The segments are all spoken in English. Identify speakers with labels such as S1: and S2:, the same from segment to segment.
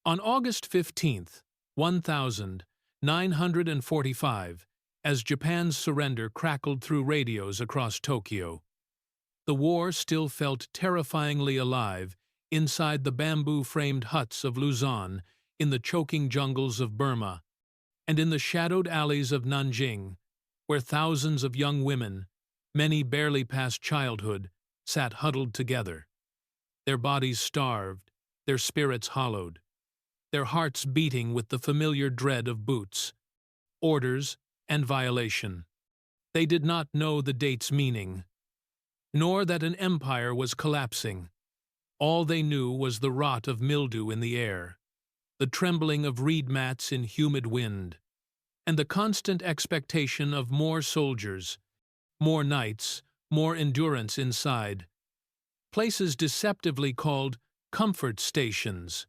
S1: On August 15th, 1945, as Japan's surrender crackled through radios across Tokyo, the war still felt terrifyingly alive inside the bamboo-framed huts of Luzon, in the choking jungles of Burma, and in the shadowed alleys of Nanjing, where thousands of young women, many barely past childhood, sat huddled together, their bodies starved, their spirits hollowed, their hearts beating with the familiar dread of boots, orders, and violation. They did not know the date's meaning, nor that an empire was collapsing. All they knew was the rot of mildew in the air, the trembling of reed mats in humid wind, and the constant expectation of more soldiers, more nights, more endurance inside. Places deceptively called comfort stations,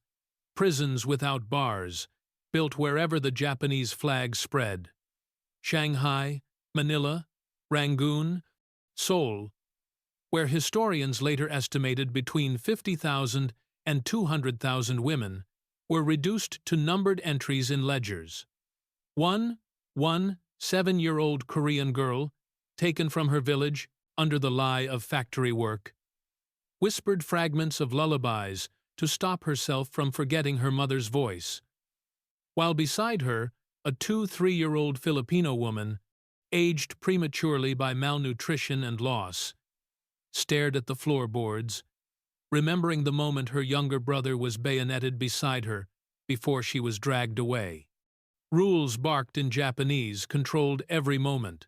S1: prisons without bars, built wherever the Japanese flag spread. Shanghai, Manila, Rangoon, Seoul, where historians later estimated between 50,000 and 200,000 women, were reduced to numbered entries in ledgers. One 7-year-old Korean girl, taken from her village under the lie of factory work, whispered fragments of lullabies to stop herself from forgetting her mother's voice, while beside her, a 2-3-year-old Filipino woman, aged prematurely by malnutrition and loss, stared at the floorboards, remembering the moment her younger brother was bayoneted beside her before she was dragged away. Rules barked in Japanese controlled every moment.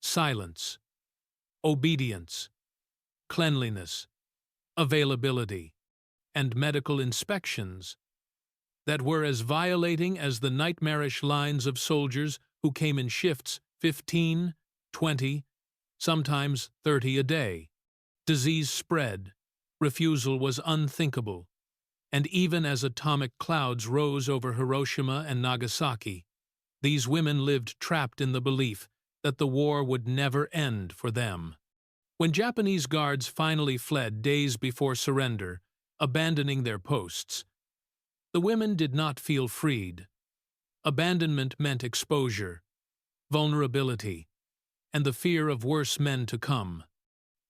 S1: Silence, obedience, cleanliness, availability, and medical inspections that were as violating as the nightmarish lines of soldiers who came in shifts 15, 20, sometimes 30 a day. Disease spread, refusal was unthinkable, and even as atomic clouds rose over Hiroshima and Nagasaki, these women lived trapped in the belief that the war would never end for them. When Japanese guards finally fled days before surrender, abandoning their posts, the women did not feel freed. Abandonment meant exposure, vulnerability, and the fear of worse men to come.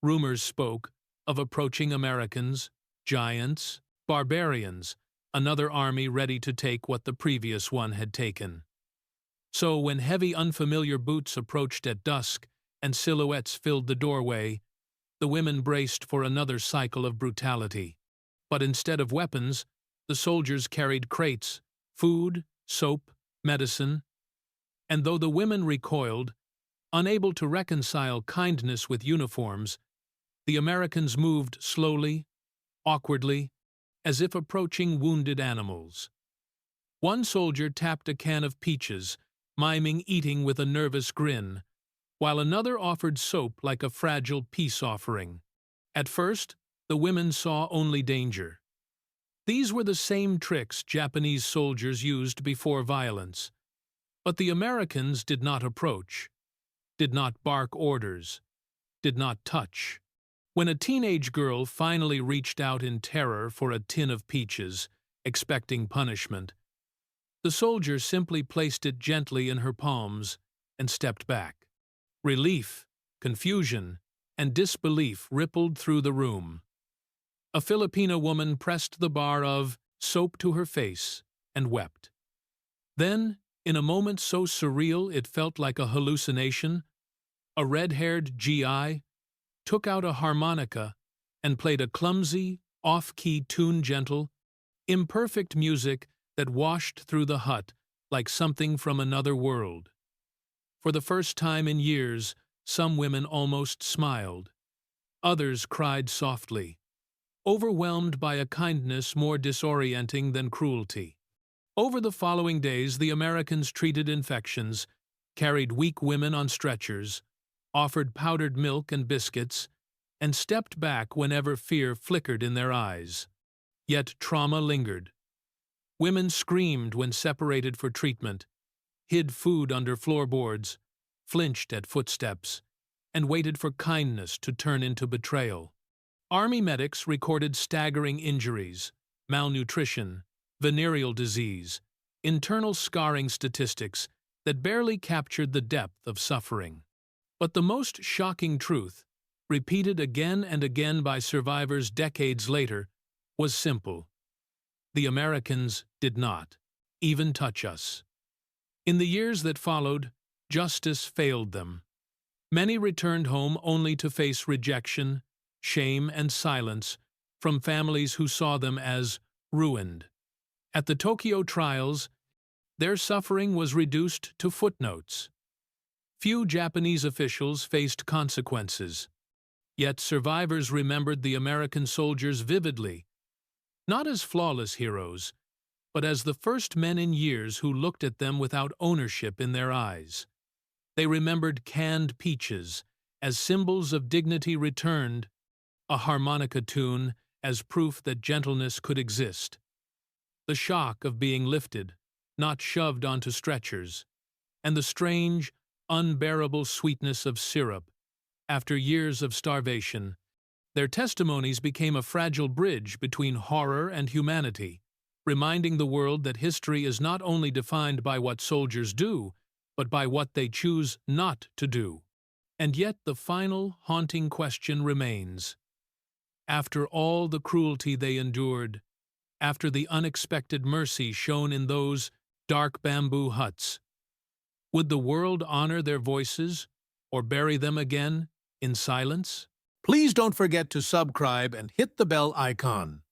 S1: Rumors spoke of approaching Americans, giants, barbarians, another army ready to take what the previous one had taken. So when heavy unfamiliar boots approached at dusk and silhouettes filled the doorway, the women braced for another cycle of brutality. But instead of weapons, the soldiers carried crates, food, soap, medicine, and though the women recoiled, unable to reconcile kindness with uniforms, the Americans moved slowly, awkwardly, as if approaching wounded animals. One soldier tapped a can of peaches, miming eating with a nervous grin, while another offered soap like a fragile peace offering. At first, the women saw only danger. These were the same tricks Japanese soldiers used before violence. But the Americans did not approach, did not bark orders, did not touch. When a teenage girl finally reached out in terror for a tin of peaches, expecting punishment, the soldier simply placed it gently in her palms and stepped back. Relief, confusion, and disbelief rippled through the room. A Filipino woman pressed the bar of soap to her face and wept. Then, in a moment so surreal it felt like a hallucination, a red-haired GI took out a harmonica and played a clumsy, off-key tune, gentle, imperfect music that washed through the hut like something from another world. For the first time in years, some women almost smiled. Others cried softly, overwhelmed by a kindness more disorienting than cruelty. Over the following days, the Americans treated infections, carried weak women on stretchers, offered powdered milk and biscuits, and stepped back whenever fear flickered in their eyes. Yet trauma lingered. Women screamed when separated for treatment, hid food under floorboards, flinched at footsteps, and waited for kindness to turn into betrayal. Army medics recorded staggering injuries, malnutrition, venereal disease, internal scarring statistics that barely captured the depth of suffering. But the most shocking truth, repeated again and again by survivors decades later, was simple. The Americans did not even touch us. In the years that followed, justice failed them. Many returned home only to face rejection, shame, and silence from families who saw them as ruined. At the Tokyo trials, their suffering was reduced to footnotes. Few Japanese officials faced consequences. Yet survivors remembered the American soldiers vividly, not as flawless heroes, but as the first men in years who looked at them without ownership in their eyes. They remembered canned peaches as symbols of dignity returned, a harmonica tune as proof that gentleness could exist, the shock of being lifted, not shoved onto stretchers, and the strange, unbearable sweetness of syrup. After years of starvation, their testimonies became a fragile bridge between horror and humanity, reminding the world that history is not only defined by what soldiers do, but by what they choose not to do. And yet the final, haunting question remains. After all the cruelty they endured, after the unexpected mercy shown in those dark bamboo huts, would the world honor their voices or bury them again in silence? Please don't forget to subscribe and hit the bell icon.